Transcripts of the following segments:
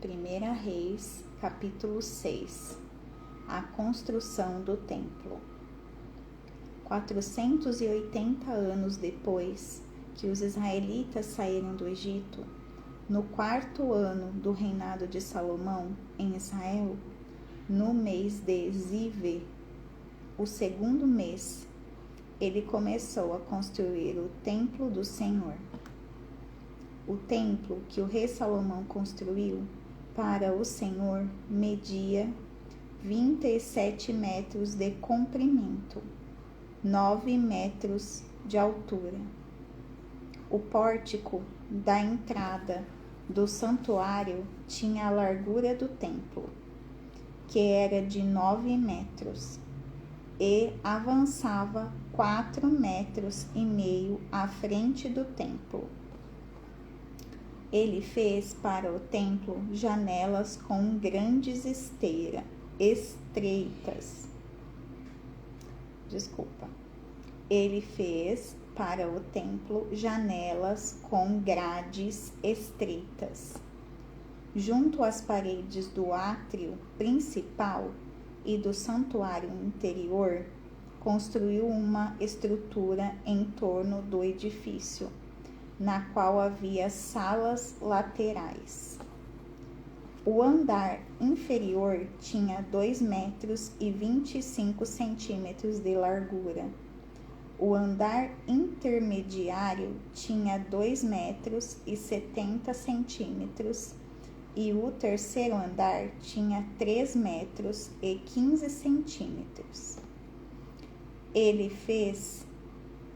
1 Reis, capítulo 6. A construção do templo. 480 anos depois que os israelitas saíram do Egito, no 4º ano do reinado de Salomão em Israel, no mês de Zive, o 2º mês, ele começou a construir o templo do Senhor. O templo que o rei Salomão construiu para o Senhor media 27 metros de comprimento, 9 metros de altura. O pórtico da entrada do santuário tinha a largura do templo, que era de 9 metros, e avançava 4,5 metros à frente do templo. Ele fez para o templo janelas com grandes estreitas. Ele fez para o templo janelas com grades estreitas. Junto às paredes do átrio principal e do santuário interior, construiu uma estrutura em torno do edifício, na qual havia salas laterais. O andar inferior tinha 2,25 metros de largura. O andar intermediário tinha 2,70 metros e o terceiro andar tinha 3,15 metros. Ele fez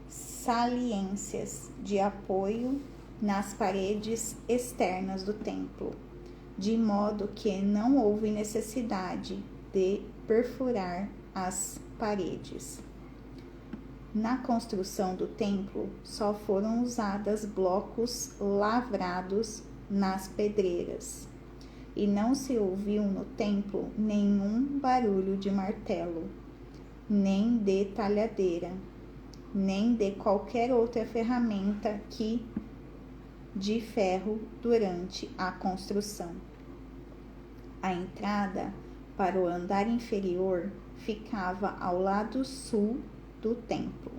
saliências de apoio nas paredes externas do templo, de modo que não houve necessidade de perfurar as paredes. Na construção do templo, só foram usados blocos lavrados nas pedreiras, e não se ouviu no templo nenhum barulho de martelo, nem de talhadeira, nem de qualquer outra ferramenta de ferro durante a construção. A entrada para o andar inferior ficava ao lado sul do templo.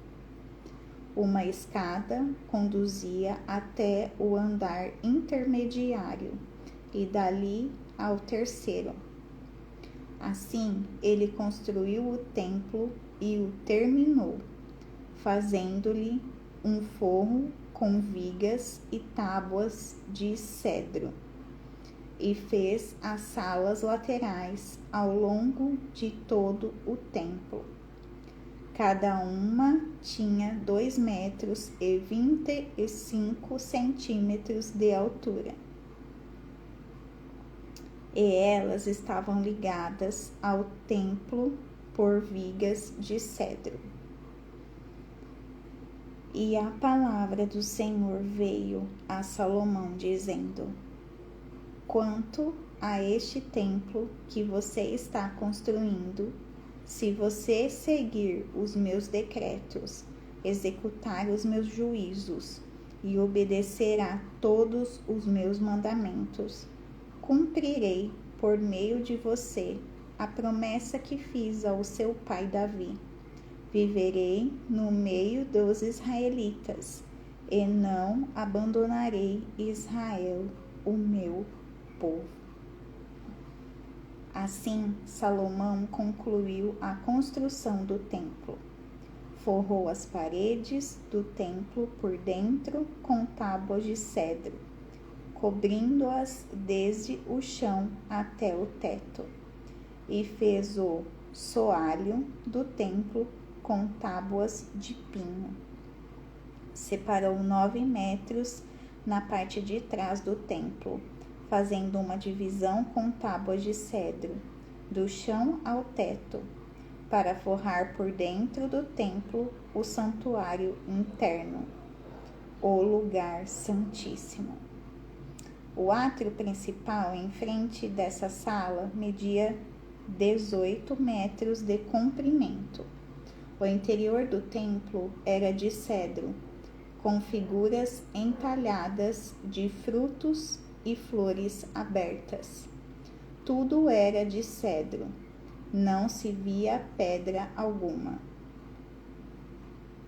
Uma escada conduzia até o andar intermediário e dali ao terceiro. Assim, ele construiu o templo e o terminou, fazendo-lhe um forro com vigas e tábuas de cedro, e fez as salas laterais ao longo de todo o templo. Cada uma tinha 2,25 metros de altura, e elas estavam ligadas ao templo por vigas de cedro. E a palavra do Senhor veio a Salomão, dizendo: quanto a este templo que você está construindo, se você seguir os meus decretos, executar os meus juízos e obedecer a todos os meus mandamentos, cumprirei por meio de você a promessa que fiz ao seu pai Davi. Viverei no meio dos israelitas e não abandonarei Israel, o meu povo. Assim, Salomão concluiu a construção do templo. Forrou as paredes do templo por dentro com tábuas de cedro, cobrindo-as desde o chão até o teto, e fez o soalho do templo com tábuas de pinho. Separou 9 metros na parte de trás do templo, fazendo uma divisão com tábuas de cedro, do chão ao teto, para forrar por dentro do templo o santuário interno, o lugar santíssimo. O átrio principal em frente dessa sala media 18 metros de comprimento. O interior do templo era de cedro, com figuras entalhadas de frutos e flores abertas. Tudo era de cedro, não se via pedra alguma.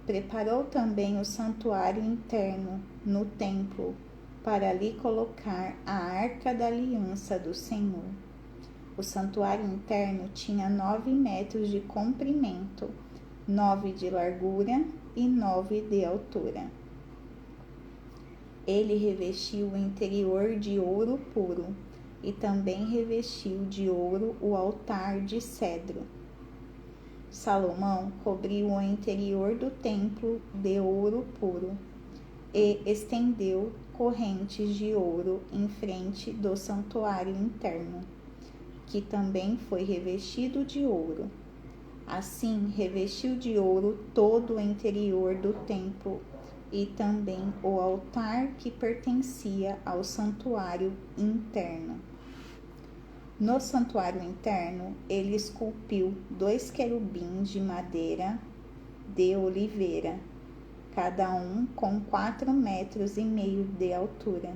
Preparou também o santuário interno no templo, para ali colocar a arca da aliança do Senhor. O santuário interno tinha 9 metros de comprimento, 9 de largura e 9 de altura. Ele revestiu o interior de ouro puro e também revestiu de ouro o altar de cedro. Salomão cobriu o interior do templo de ouro puro e estendeu correntes de ouro em frente do santuário interno, que também foi revestido de ouro. Assim, revestiu de ouro todo o interior do templo e também o altar que pertencia ao santuário interno. No santuário interno, ele esculpiu 2 querubins de madeira de oliveira, cada um com 4,5 metros de altura.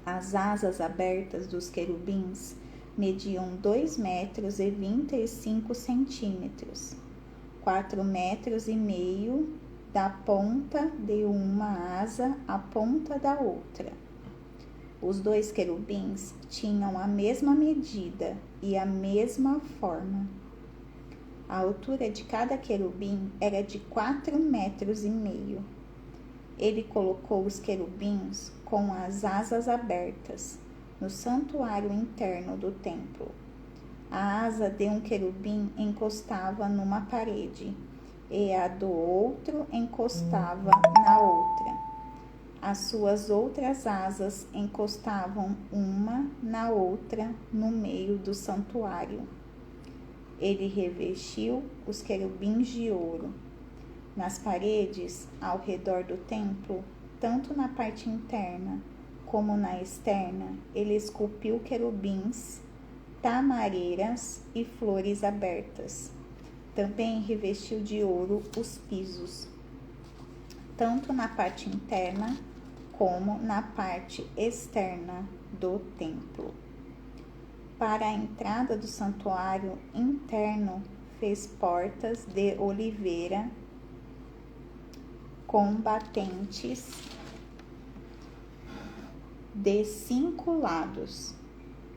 As asas abertas dos querubins mediam 2,25 metros, 4,5 metros da ponta de uma asa à ponta da outra. Os 2 querubins tinham a mesma medida e a mesma forma. A altura de cada querubim era de 4,5 metros. Ele colocou os querubins com as asas abertas no santuário interno do templo. A asa de um querubim encostava numa parede e a do outro encostava na outra. As suas outras asas encostavam uma na outra no meio do santuário. Ele revestiu os querubins de ouro. Nas paredes, ao redor do templo, tanto na parte interna como na externa, ele esculpiu querubins, tamareiras e flores abertas. Também revestiu de ouro os pisos, tanto na parte interna como na parte externa do templo. Para a entrada do santuário interno, fez portas de oliveira com batentes de 5 lados,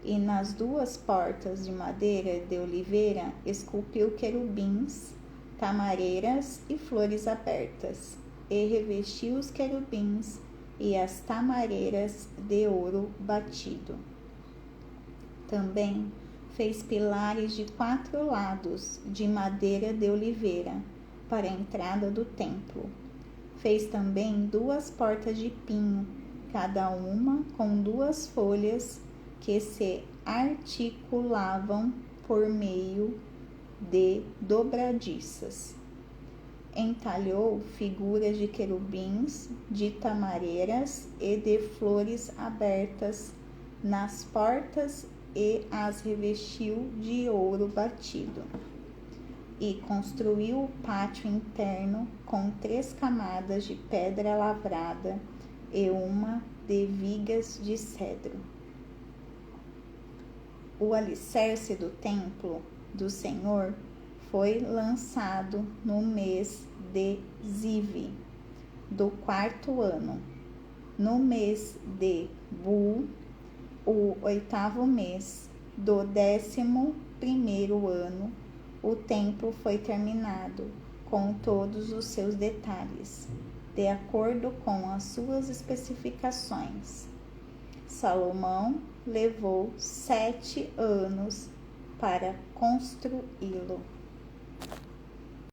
e nas 2 portas de madeira de oliveira esculpiu querubins, tamareiras e flores abertas, e revestiu os querubins e as tamareiras de ouro batido. Também fez pilares de 4 lados de madeira de oliveira para a entrada do templo. Fez também 2 portas de pinho, cada uma com 2 folhas que se articulavam por meio de dobradiças. Entalhou figuras de querubins, de tamareiras e de flores abertas nas portas e as revestiu de ouro batido. E construiu o pátio interno com 3 camadas de pedra lavrada e uma de vigas de cedro. O alicerce do templo do Senhor foi lançado no mês de Ziv, do 4º ano. No mês de Bu, o 8º mês do 11º ano, o templo foi terminado com todos os seus detalhes, de acordo com as suas especificações. Salomão levou 7 anos para construí-lo.